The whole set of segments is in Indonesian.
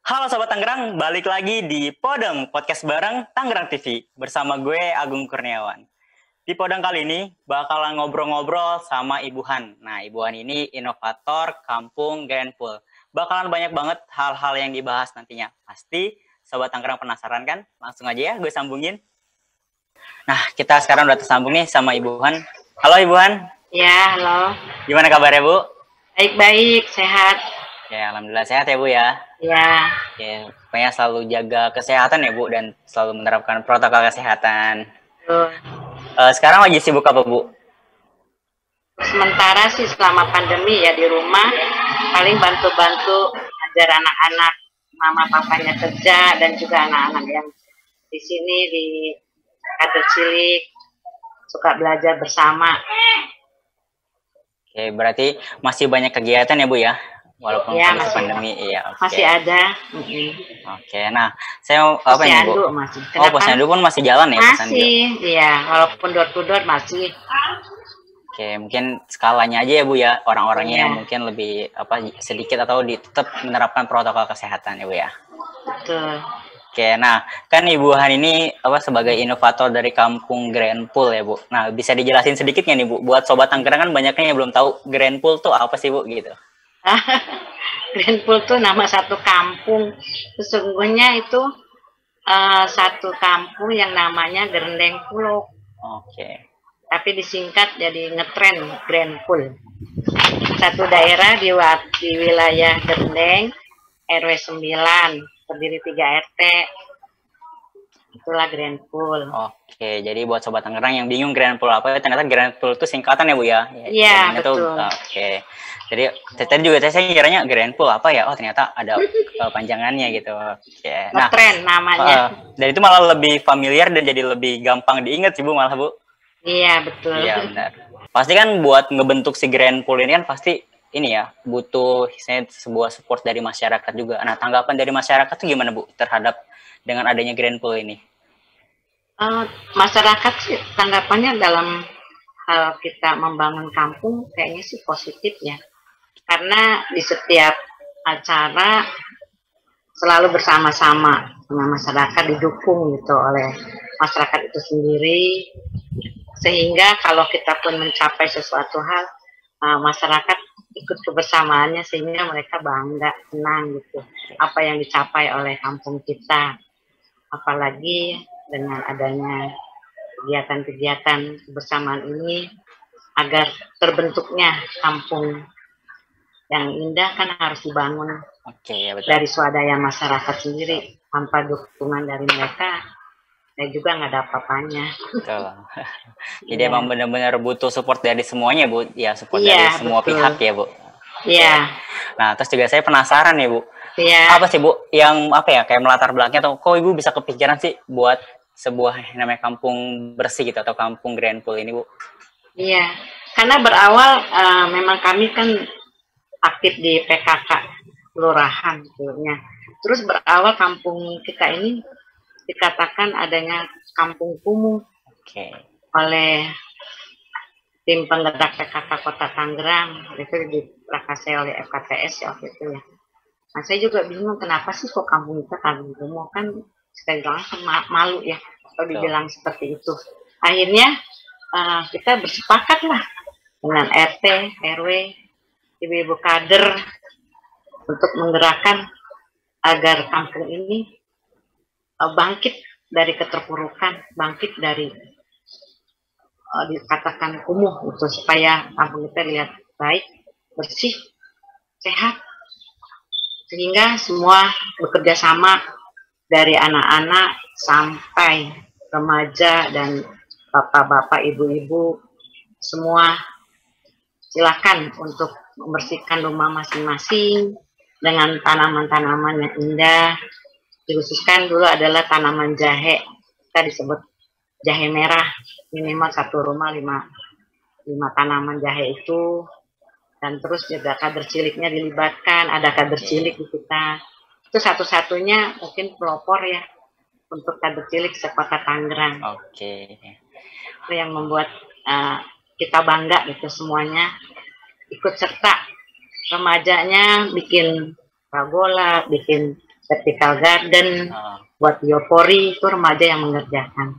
Halo Sobat Tangerang, balik lagi di Podeng, podcast bareng Tangerang TV bersama gue Agung Kurniawan. Di Podeng kali ini bakalan ngobrol-ngobrol sama Ibu Han. Nah, Ibu Han ini inovator kampung Grandpool. Bakalan banyak banget hal-hal yang dibahas nantinya. Pasti Sobat Tangerang penasaran kan? Langsung aja ya gue sambungin. Nah, kita sekarang udah tersambung nih sama Ibu Han. Halo Ibu Han. Ya, halo. Gimana kabarnya Bu? Baik-baik, sehat. Ya, alhamdulillah sehat ya Bu ya. Ya. Oke, pokoknya selalu jaga kesehatan ya Bu dan selalu menerapkan protokol kesehatan. Sekarang lagi sibuk apa Bu? Sementara sih selama pandemi ya di rumah paling bantu-bantu ajar anak-anak, mama papanya kerja dan juga anak-anak yang di sini di Kader Cilik suka belajar bersama. Oke, berarti masih banyak kegiatan ya Bu ya? Walaupun ya, pandemi, iya. Okay. Masih ada. Oke, nah saya apa ini Bu? Masih. Oh, posyandu pun masih jalan ya? Masih, iya. Walaupun door to door masih. Oke, mungkin skalanya aja ya Bu ya, orang-orangnya yang mungkin lebih sedikit atau tetap menerapkan protokol kesehatan ya Bu ya. Betul. Oke, nah kan Ibu Han ini sebagai inovator dari kampung Grandpool ya Bu. Nah, bisa dijelasin sedikit nggak nih Bu? Buat Sobat Tangerang kan banyaknya yang belum tahu Grandpool tuh apa sih Bu gitu. Grandpool itu nama satu kampung. Sesungguhnya itu satu kampung yang namanya Gerendeng Pulo. Oke. Tapi disingkat jadi ngetren Grandpool. Satu daerah di wilayah Gerendeng, RW 9, terdiri 3 RT. Itulah Grandpool. Oke, jadi buat Sobat Tangerang yang bingung Grandpool apa, ternyata Grandpool itu singkatan ya Bu ya? Iya, betul. Oke. Jadi tadi juga saya kiranya Grandpool apa ya? Oh, ternyata ada panjangannya gitu. Oke. Nah, tren namanya. Dan itu malah lebih familiar dan jadi lebih gampang diingat sih Bu malah Bu. Iya, betul. Iya, benar. Pasti kan buat ngebentuk si Grandpool ini kan pasti ini ya, butuh sebuah support dari masyarakat juga. Nah, tanggapan dari masyarakat itu gimana Bu terhadap dengan adanya Grandpool ini? Masyarakat sih tanggapannya dalam hal kita membangun kampung kayaknya sih positif ya. Karena di setiap acara selalu bersama-sama dengan masyarakat, didukung gitu oleh masyarakat itu sendiri. Sehingga kalau kita pun mencapai sesuatu hal, masyarakat ikut kebersamaannya sehingga mereka bangga, senang gitu apa yang dicapai oleh kampung kita. Apalagi dengan adanya kegiatan-kegiatan kebersamaan ini, agar terbentuknya kampung yang indah kan harus dibangun ya, betul. dari swadaya masyarakat sendiri. Tanpa dukungan dari mereka, saya juga nggak ada apa-apanya. Jadi emang benar-benar butuh support dari semuanya Bu, ya support dari semua pihak ya Bu. Iya. Nah, terus juga saya penasaran ya Bu. Iya. Apa sih Bu yang kayak melatar belakangnya, atau kok Ibu bisa kepikiran sih buat sebuah namanya kampung bersih gitu atau kampung Grandpool ini Bu? Iya, karena berawal memang kami kan aktif di PKK kelurahan sebenarnya. Terus berawal kampung kita ini dikatakan adanya kampung kumuh oleh tim penggerak PKK Kota Tangerang, itu diprakarsai oleh FKTS ya waktu itu ya. Nah, saya juga bingung kenapa sih kok kampung kita kampung kumuh, kan sekali bilang malu ya kalau dibilang seperti itu. Akhirnya kita bersepakat lah dengan RT, RW, ibu-ibu kader untuk menggerakkan agar kampung ini bangkit dari keterpurukan, bangkit dari dikatakan kumuh itu, supaya kampung kita lihat baik, bersih, sehat, sehingga semua bekerja sama dari anak-anak sampai remaja dan bapak-bapak, ibu-ibu, semua silakan untuk membersihkan rumah masing-masing dengan tanaman-tanaman yang indah. Dikhususkan dulu adalah tanaman jahe, kita disebut jahe merah, minimal satu rumah 5 tanaman jahe itu. Dan terus juga kader ciliknya dilibatkan, ada kader cilik di kita. Itu satu-satunya mungkin pelopor ya untuk kader cilik sekota Tangerang. Oke. Itu yang membuat kita bangga gitu semuanya ikut serta. Remajanya bikin parabola, bikin vertical garden, buat biopori, itu remaja yang mengerjakan.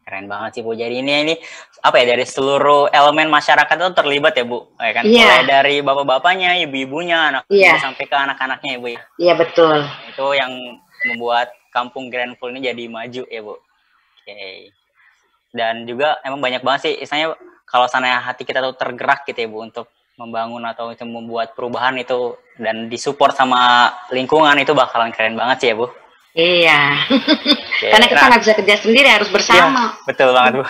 Keren banget sih Bu. Jadi ini apa ya, dari seluruh elemen masyarakat itu terlibat ya Bu, ya kan? Iya. Mulai dari bapak-bapaknya, ibu-ibunya, sampai ke anak-anaknya ya Bu. Iya betul. Itu yang membuat Kampung Grenful ini jadi maju ya Bu. Oke. Dan juga emang banyak banget sih, istilahnya kalau sana hati kita tuh tergerak gitu ya Bu untuk membangun atau itu membuat perubahan itu dan disupport sama lingkungan, itu bakalan keren banget sih ya Bu. Iya. Karena kita nggak bisa kerja sendiri, harus bersama. Ya, betul banget Bu.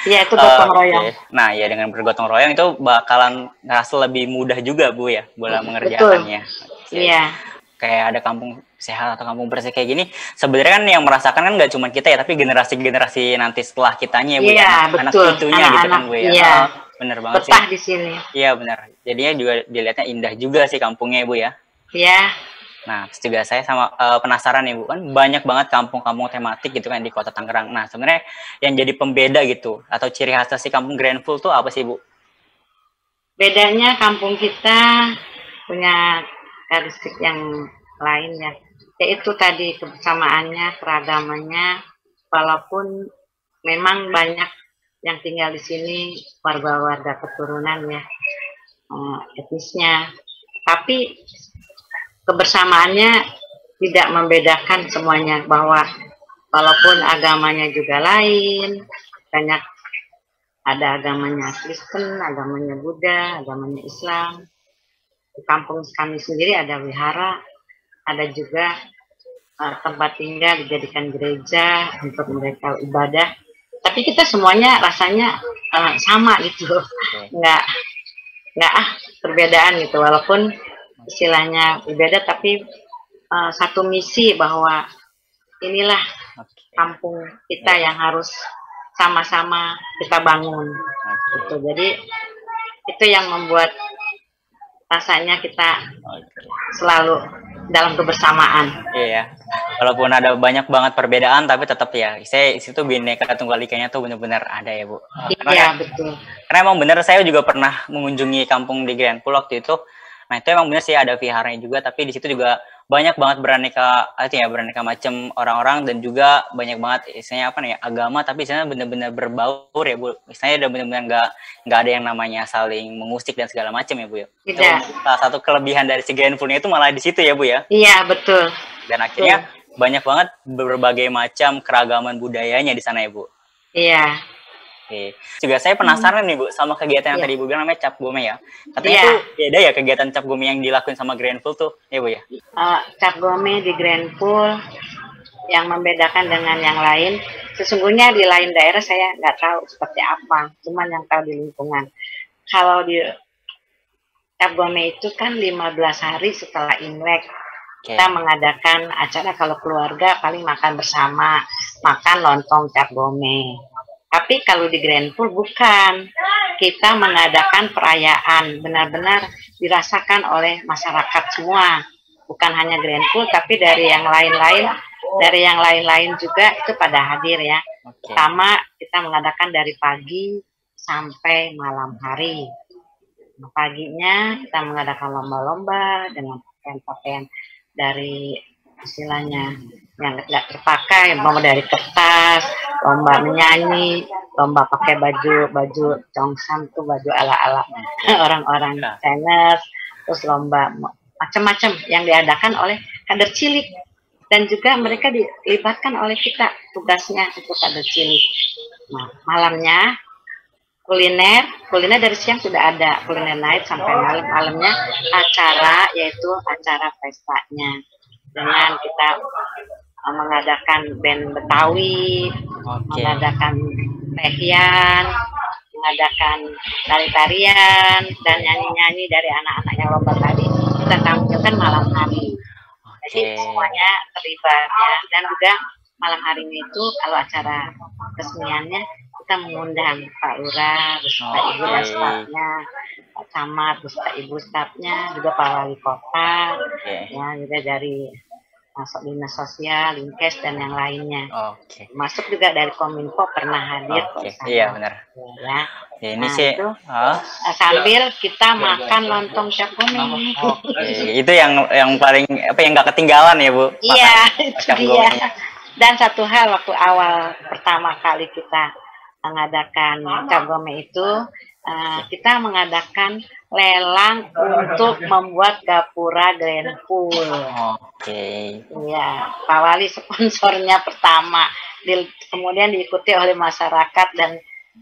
Iya, itu gotong royong. Nah ya, dengan bergotong royong itu bakalan ngerasa lebih mudah juga Bu ya bola mengerjakannya. Iya. Kayak ada kampung sehat atau kampung bersih kayak gini, sebenarnya kan yang merasakan kan nggak cuma kita ya, tapi generasi-generasi nanti setelah kitanya ya Bu. Iya, anak cucunya gitu kan Bu ya. Iya. Bener banget sih. Betah di sini. Iya benar. Jadinya juga dilihatnya indah juga sih kampungnya Bu ya. Iya. Nah, terus juga saya sama penasaran nih Bu, kan banyak banget kampung-kampung tematik gitu kan di Kota Tangerang. Nah, sebenarnya yang jadi pembeda gitu atau ciri khas si kampung Grenful tuh apa sih Bu? Bedanya kampung kita punya karakteristik yang lain ya, yaitu tadi kebersamaannya, keragamannya, walaupun memang banyak yang tinggal di sini warga-warga keturunan ya, etnisnya, tapi kebersamaannya tidak membedakan semuanya, bahwa walaupun agamanya juga lain, banyak ada agamanya Kristen, agamanya Buddha, agamanya Islam. Di kampung kami sendiri ada wihara, ada juga tempat tinggal dijadikan gereja untuk mereka ibadah. Tapi kita semuanya rasanya sama gitu, nggak perbedaan gitu, walaupun istilahnya berbeda, tapi satu misi bahwa inilah kampung kita yang harus sama-sama kita bangun. Gitu. Jadi itu yang membuat rasanya kita selalu dalam kebersamaan. Iya, walaupun ada banyak banget perbedaan, tapi tetap ya, saya situ Bhinneka Tunggal Ikanya tuh benar-benar ada ya Bu. Iya betul. Karena emang benar, saya juga pernah mengunjungi kampung di Grenful waktu itu. Nah itu emang benar sih ada viharanya juga, tapi di situ juga banyak banget beraneka macam orang-orang, dan juga banyak banget istilahnya apa nih, agama, tapi istilahnya benar-benar berbaur ya Bu. Istilahnya udah benar-benar nggak ada yang namanya saling mengusik dan segala macam ya Bu ya. Tidak. Salah satu kelebihan dari si Grenfulnya itu malah di situ ya Bu ya. Iya betul. Dan akhirnya banyak banget berbagai macam keragaman budayanya di sana ya Bu. Iya. Oke. Juga saya penasaran nih Bu sama kegiatan yang tadi Bu bilang namanya Cap Gome ya. Katanya itu beda ya kegiatan Cap Gome yang dilakuin sama Grenful tuh ya Bu ya? Cap Gome di Grenful yang membedakan dengan yang lain, sesungguhnya di lain daerah saya nggak tahu seperti apa, cuman yang tahu di lingkungan. Kalau di Cap Gome itu kan 15 hari setelah Imlek, kita mengadakan acara, kalau keluarga paling makan bersama, makan lontong Cap Gome. Tapi kalau di Grenful bukan, kita mengadakan perayaan, benar-benar dirasakan oleh masyarakat semua, bukan hanya Grenful, tapi dari yang lain-lain juga itu pada hadir ya. Pertama kita mengadakan dari pagi sampai malam hari. Nah, paginya kita mengadakan lomba-lomba dengan pakaian-pakaian dari istilahnya yang nggak terpakai, mau dari kertas, lomba menyanyi, lomba pakai baju congsam tuh, baju ala-ala orang-orang Chinese, terus lomba macam-macam yang diadakan oleh kader cilik, dan juga mereka dilibatkan oleh kita tugasnya untuk kader cilik. Nah, malamnya kuliner dari siang sudah ada kuliner night sampai malamnya acara, yaitu acara pestanya dengan kita mengadakan band Betawi, mengadakan tehian, mengadakan tari-tarian, dan nyanyi-nyanyi dari anak-anak yang lomba tadi kita tampilkan malam hari. Jadi semuanya terlibat ya. Dan juga malam harinya itu kalau acara keseniannya kita mengundang Pak Lurah, beserta Ibu dan stafnya, Pak Camat beserta Ibu stafnya, juga Pak Wali Kota, ya juga dari masuk dinas sosial, Dinkes dan yang lainnya. Oke. Masuk juga dari Kominfo pernah hadir. Oke, iya benar. Ya. Ya, ini Nah, sih itu, sambil kita makan lontong cap gomeh. Oke, itu yang paling apa yang nggak ketinggalan ya Bu? Iya, itu cap dia. gomehnya. Dan satu hal waktu awal pertama kali kita mengadakan cap gomeh itu, kita mengadakan lelang untuk membuat gapura Grand Pool. Oke. Iya, Pak Wali sponsornya pertama, kemudian diikuti oleh masyarakat dan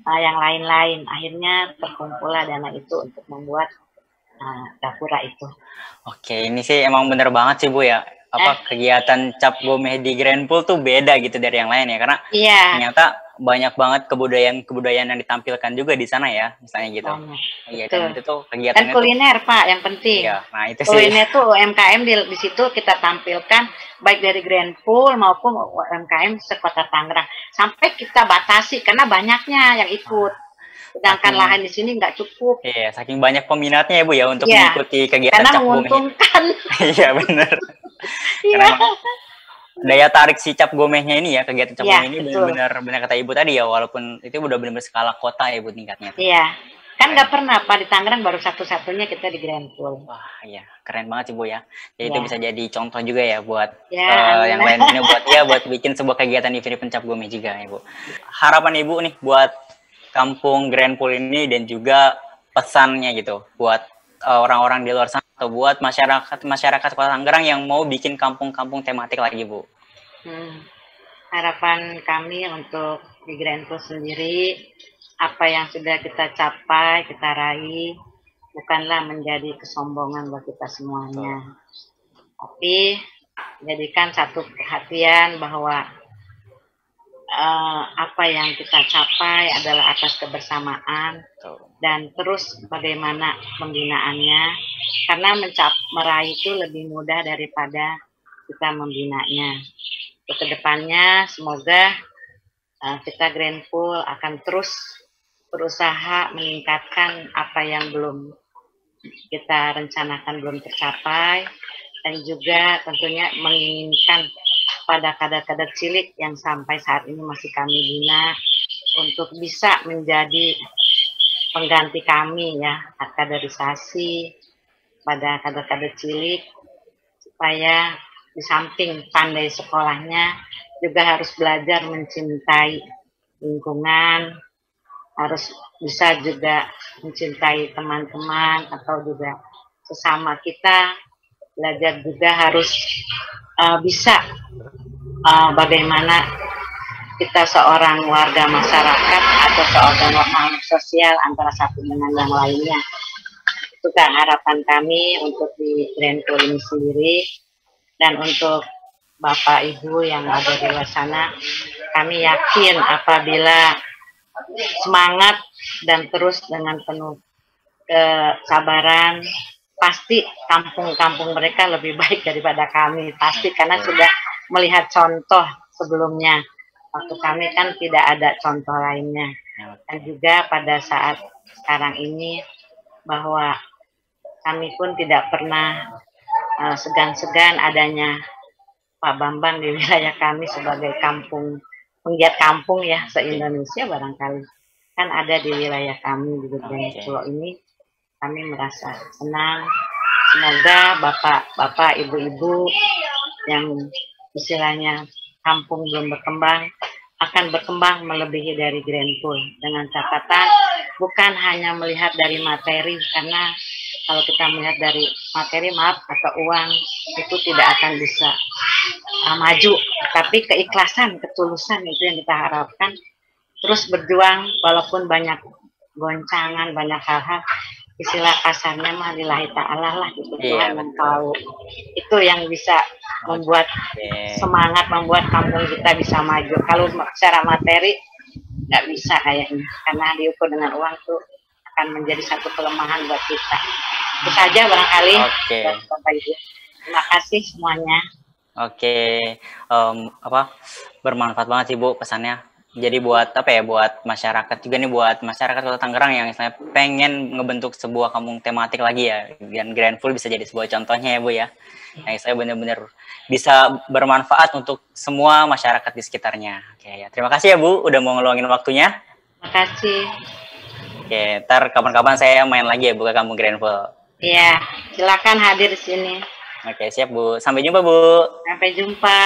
yang lain-lain. Akhirnya terkumpullah dana itu untuk membuat gapura itu. Oke, ini sih emang bener banget sih Bu ya. Apa kegiatan cap gomeh di Grand Pool tuh beda gitu dari yang lain ya, karena ternyata banyak banget kebudayaan yang ditampilkan juga di sana ya, misalnya gitu. Iya, dan itu tuh kegiatannya dan kuliner tuh, Pak, yang penting. Iya, nah itu kuliner tuh UMKM di situ kita tampilkan baik dari Grand Pool maupun UMKM sekota Tangerang. Sampai kita batasi karena banyaknya yang ikut. Sedangkan lahan di sini nggak cukup. Iya, saking banyak peminatnya ya Bu ya untuk mengikuti kegiatan karena cap gomeh. Menguntungkan. Iya benar. Karena daya tarik si cap gomehnya ini ya, kegiatan cap gomeh ini benar-benar kata Ibu tadi ya, walaupun itu udah benar-benar skala kota ya Bu tingkatnya. Iya. Kan nggak pernah Pak, di Tangerang baru satu-satunya kita di Grand Pool. Wah iya, keren banget sih Bu ya. Jadi itu bisa jadi contoh juga ya buat yang lain ini buat bikin sebuah kegiatan event cap gomeh juga ya Bu. Harapan Ibu nih buat kampung Grand Pool ini dan juga pesannya gitu buat orang-orang di luar sana atau buat masyarakat Kota Tangerang yang mau bikin kampung-kampung tematik lagi Bu. Harapan kami untuk di Grand Pool sendiri, apa yang sudah kita capai, kita raih, bukanlah menjadi kesombongan buat kita semuanya. Tapi jadikan satu perhatian bahwa apa yang kita capai adalah atas kebersamaan dan terus bagaimana pembinaannya, karena meraih itu lebih mudah daripada kita membinanya. Untuk kedepannya semoga kita Grand Pool akan terus berusaha meningkatkan apa yang belum kita rencanakan belum tercapai, dan juga tentunya menginginkan pada kader-kader cilik yang sampai saat ini masih kami bina untuk bisa menjadi pengganti kami ya, kaderisasi pada kader-kader cilik, supaya di samping pandai sekolahnya juga harus belajar mencintai lingkungan, harus bisa juga mencintai teman-teman atau juga sesama kita, belajar juga harus bisa bagaimana kita seorang warga masyarakat atau seorang makhluk sosial antara satu dengan yang lainnya. Itu kan harapan kami untuk di Grand Pool ini sendiri. Dan untuk Bapak Ibu yang ada di luar sana, kami yakin apabila semangat dan terus dengan penuh kesabaran, pasti kampung-kampung mereka lebih baik daripada kami, pasti, karena sudah melihat contoh sebelumnya. Waktu kami kan tidak ada contoh lainnya. Dan juga pada saat sekarang ini bahwa kami pun tidak pernah segan-segan adanya Pak Bambang di wilayah kami sebagai penggiat kampung ya se-Indonesia barangkali. Kan ada di wilayah kami di Grand Pool ini. Kami merasa senang. Semoga bapak-bapak, ibu-ibu yang istilahnya kampung belum berkembang akan berkembang melebihi dari Grand Pool, dengan catatan bukan hanya melihat dari materi, karena kalau kita melihat dari materi, maaf, atau uang itu tidak akan bisa maju, tapi keikhlasan, ketulusan itu yang kita harapkan. Terus berjuang walaupun banyak goncangan, banyak hal-hal, istilah kasarnya mah lillahi ta'ala lah gitu, Tuhan yang tahu. Itu yang bisa membuat semangat, membuat kampung kita bisa maju. Kalau secara materi nggak bisa kayaknya, karena diukur dengan uang tuh akan menjadi satu kelemahan buat kita. Itu saja barangkali. Bapak Ibu, terima kasih semuanya. Bermanfaat banget sih Bu pesannya. Jadi buat apa ya, buat masyarakat juga nih, buat masyarakat Kota Tangerang yang misalnya pengen ngebentuk sebuah kampung tematik lagi ya, dan Grandful bisa jadi sebuah contohnya ya Bu ya. Nah, saya benar-benar bisa bermanfaat untuk semua masyarakat di sekitarnya. Oke ya, terima kasih ya Bu, udah mau ngeluangin waktunya. Terima kasih. Oke, ntar kapan-kapan saya main lagi ya Bu ke kampung Grandful. Iya, silakan hadir di sini. Oke, siap Bu. Sampai jumpa Bu. Sampai jumpa.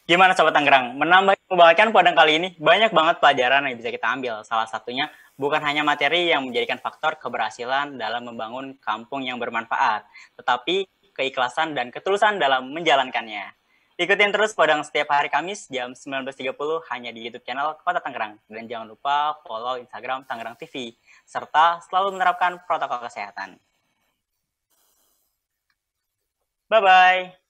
Gimana Sobat Tangerang? Menambah membagikan Podang kali ini, banyak banget pelajaran yang bisa kita ambil. Salah satunya, bukan hanya materi yang menjadikan faktor keberhasilan dalam membangun kampung yang bermanfaat, tetapi keikhlasan dan ketulusan dalam menjalankannya. Ikutin terus Podang setiap hari Kamis jam 19.30 hanya di YouTube channel Kota Tangerang. Dan jangan lupa follow Instagram Tangerang TV, serta selalu menerapkan protokol kesehatan. Bye-bye.